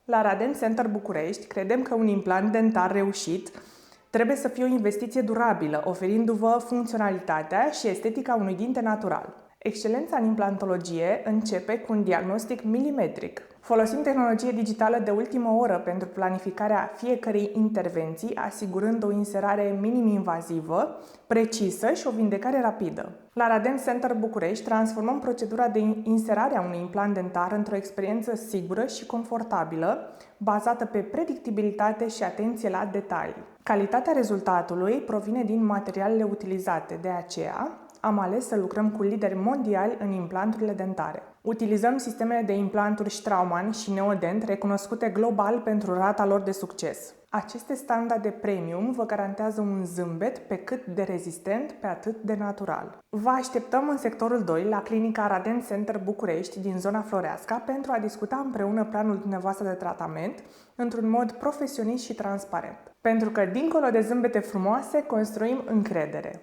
La Radent Center București credem că un implant dentar reușit trebuie să fie o investiție durabilă, oferindu-vă funcționalitatea și estetica unui dinte natural. Excelența în implantologie începe cu un diagnostic milimetric. Folosim tehnologie digitală de ultimă oră pentru planificarea fiecărei intervenții, asigurând o inserare minim-invazivă, precisă și o vindecare rapidă. La Radent Center București transformăm procedura de inserare a unui implant dentar într-o experiență sigură și confortabilă, bazată pe predictibilitate și atenție la detalii. Calitatea rezultatului provine din materialele utilizate, de aceea am ales să lucrăm cu lideri mondiali în implanturile dentare. Utilizăm sistemele de implanturi Straumann și Neodent recunoscute global pentru rata lor de succes. Aceste standarde premium vă garantează un zâmbet pe cât de rezistent, pe atât de natural. Vă așteptăm în sectorul 2 la clinica Radent Center București din zona Floreasca pentru a discuta împreună planul dumneavoastră de tratament într-un mod profesionist și transparent. Pentru că dincolo de zâmbete frumoase construim încredere.